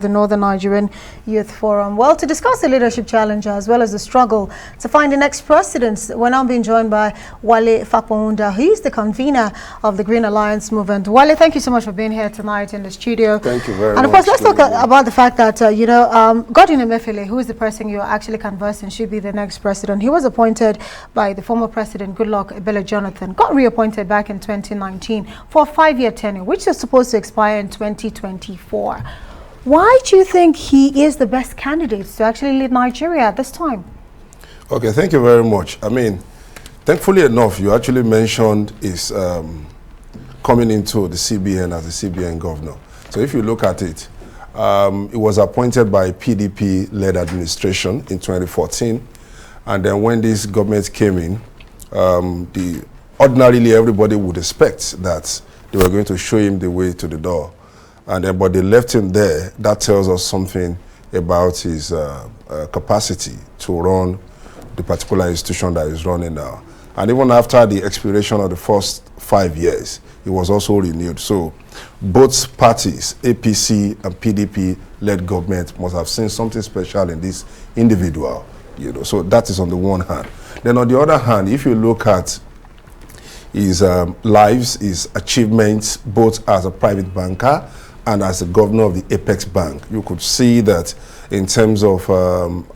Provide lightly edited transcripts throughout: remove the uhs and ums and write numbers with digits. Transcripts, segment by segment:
the Northern Nigerian Youth Forum. Well, to discuss the leadership challenge as well as the struggle to find the next president, we're now being joined by Wale Fakpahunda. He's the convener of the Green Alliance movement. Wale, thank you so much for being here tonight in the studio. Thank you very much. And of course, let's talk about the fact that, Godwin Emefiele, who is the person you're actually conversing, should be the next president. He was appointed by the former president, Goodluck Ebele Jonathan, got reappointed back in 2019 for a 5-year tenure, which is supposed to expire in 2024. Why do you think he is the best candidate to actually lead Nigeria at this time? Okay, thank you very much. I mean, thankfully enough, you actually mentioned is coming into the CBN as the CBN governor. So if you look at it, it was appointed by PDP-led administration in 2014. And then when this government came in, ordinarily everybody would expect that they were going to show him the way to the door. And then, but they left him there. That tells us something about his capacity to run the particular institution that he's running now. And even after the expiration of the first 5 years, it was also renewed. So both parties, APC and PDP-led government, must have seen something special in this individual. So that is on the one hand. Then on the other hand, if you look at his lives, his achievements, both as a private banker and as the governor of the Apex Bank, you could see that in terms of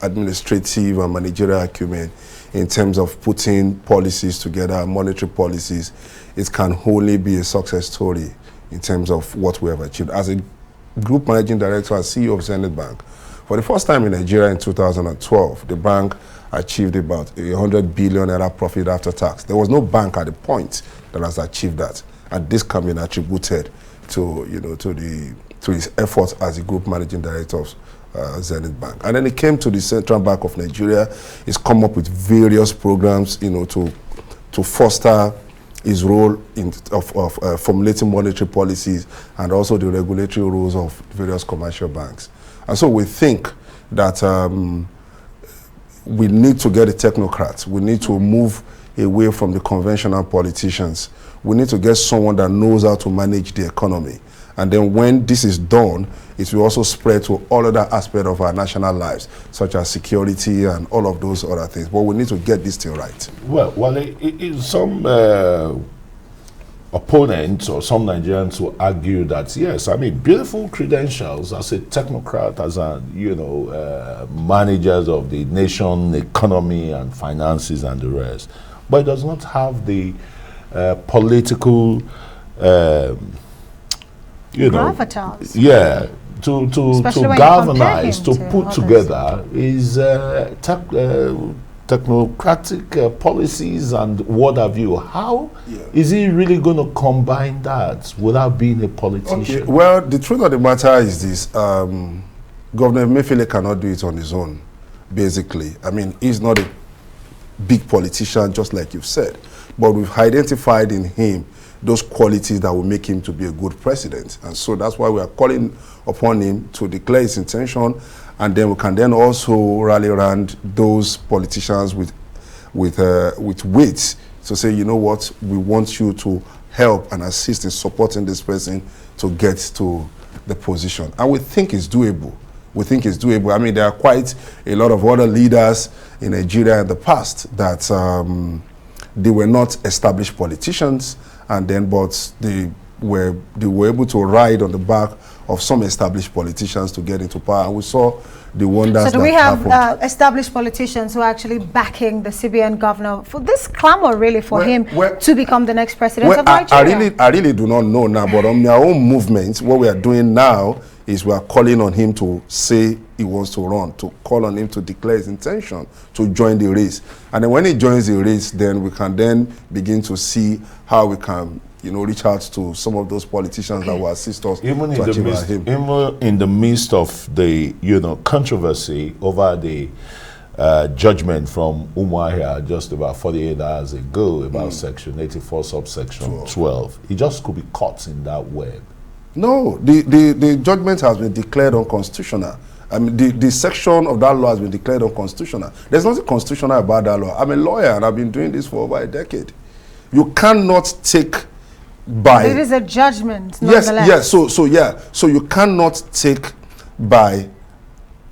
administrative and managerial acumen, in terms of putting policies together, monetary policies, it can only be a success story in terms of what we have achieved. As a group managing director and CEO of Zenith Bank, for the first time in Nigeria in 2012, the bank achieved about 100 billion naira profit after tax. There was no bank at the point that has achieved that, and this can be attributed to to his efforts as a group managing director of Zenith Bank. And then it came to the Central Bank of Nigeria. It's come up with various programs, to foster his role of formulating monetary policies and also the regulatory rules of various commercial banks. And so we think that we need to get the technocrats. We need to move away from the conventional politicians. We need to get someone that knows how to manage the economy. And then when this is done, it will also spread to all other aspects of our national lives, such as security and all of those other things. But we need to get this thing right. Well, some opponents or some Nigerians will argue that, yes, I mean, beautiful credentials as a technocrat, as a, managers of the nation economy and finances and the rest. But it does not have the political, gravitas. Yeah, to galvanize, to put others together is technocratic policies and what have you. How is he really going to combine that without being a politician? Okay. Well, the truth of the matter is this. Governor Emefiele cannot do it on his own, basically. I mean, he's not a big politician, just like you've said. But we've identified in him those qualities that will make him to be a good president. And so that's why we are calling upon him to declare his intention, and then we can then also rally around those politicians with weight to say, you know what, we want you to help and assist in supporting this person to get to the position. And we think it's doable. We think it's doable. I mean, there are quite a lot of other leaders in Nigeria in the past that they were not established politicians, and then but they were able to ride on the back of some established politicians to get into power. And we saw the wonders. So do we have established politicians who are actually backing the CBN governor for this clamor really for him to become the next president of Nigeria? I really do not know now, but on their own movement, what we are doing now is we are calling on him to say he wants to run, to call on him to declare his intention to join the race. And then when he joins the race, then we can then begin to see how we can reach out to some of those politicians that will assist us even in the midst of the controversy over the judgment from Umuahia just about 48 hours ago about Section 84, subsection 12. He just could be caught in that web. No, the judgment has been declared unconstitutional. I mean, the section of that law has been declared unconstitutional. There's nothing constitutional about that law. I'm a lawyer and I've been doing this for over a decade. You cannot take by... It is a judgment, yes, yes. So you cannot take by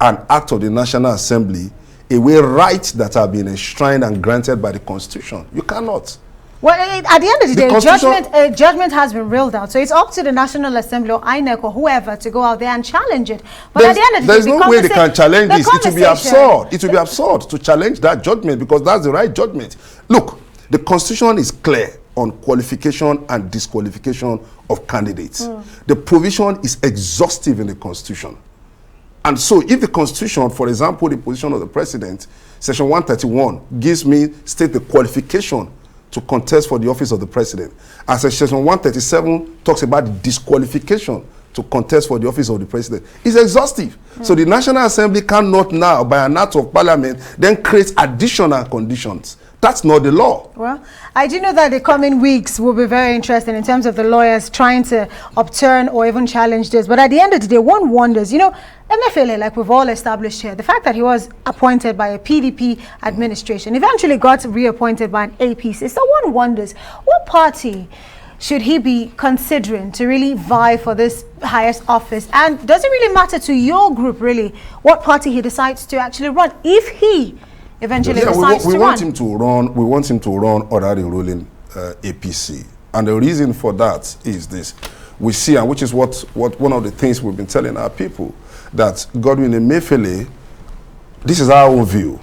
an act of the National Assembly away rights that have been enshrined and granted by the Constitution. You cannot. Well, at the end of the day, judgment has been ruled out. So it's up to the National Assembly or INEC or whoever to go out there and challenge it. But at the end of the day, there's no way they can challenge this. It will be absurd. It will be absurd to challenge that judgment because that's the right judgment. Look, the Constitution is clear on qualification and disqualification of candidates. The provision is exhaustive in the Constitution. And so if the Constitution, for example, the position of the President, Section 131 gives me, state the qualification to contest for the office of the President. As Section 137 talks about the disqualification to contest for the office of the President. It's exhaustive. So the National Assembly cannot now, by an act of Parliament, then create additional conditions. That's not the law. Well, I do know that the coming weeks will be very interesting in terms of the lawyers trying to upturn or even challenge this. But at the end of the day, one wonders, you know, Emefiele, like we've all established here, the fact that he was appointed by a PDP administration, eventually got reappointed by an APC. So one wonders, what party should he be considering to really vie for this highest office? And does it really matter to your group, really, what party he decides to actually run if he eventually decides we to want run? him to run. We want him to run under the ruling APC, and the reason for that is this: we see, and which is what one of the things we've been telling our people, that Godwin Emefiele, this is our own view.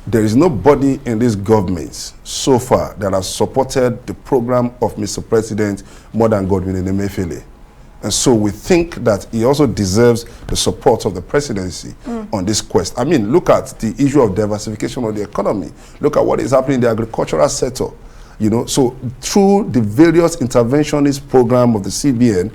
There is nobody in this government so far that has supported the program of Mr. President more than Godwin Emefiele. And so we think that he also deserves the support of the presidency on this quest. I mean, look at the issue of diversification of the economy. Look at what is happening in the agricultural sector. You know, so through the various interventionist program of the CBN,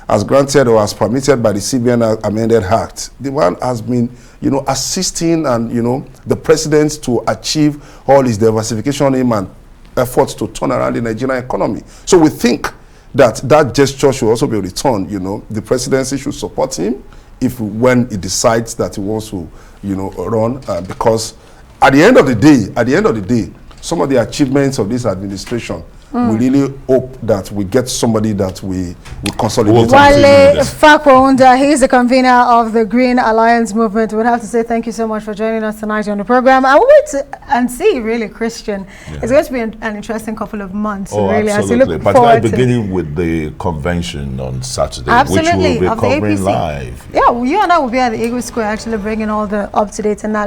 as granted or as permitted by the CBN amended act, the one has been, you know, assisting and, you know, the president to achieve all his diversification aim and efforts to turn around the Nigerian economy. So we think that that gesture should also be returned. You know, the presidency should support him when he decides that he wants to, you know, run, because at the end of the day, some of the achievements of this administration, we really hope that we get somebody that we consolidate. Wale Fakwaunda, he's the convener of the Green Alliance Movement. We'd have to say thank you so much for joining us tonight on the program. I will wait and see, really, Christian. Yeah. It's going to be an interesting couple of months, really. Absolutely. But beginning with the convention on Saturday, which we'll be covering live. Yeah, you and I will be at the Eagle Square actually bringing all the up-to-date and that.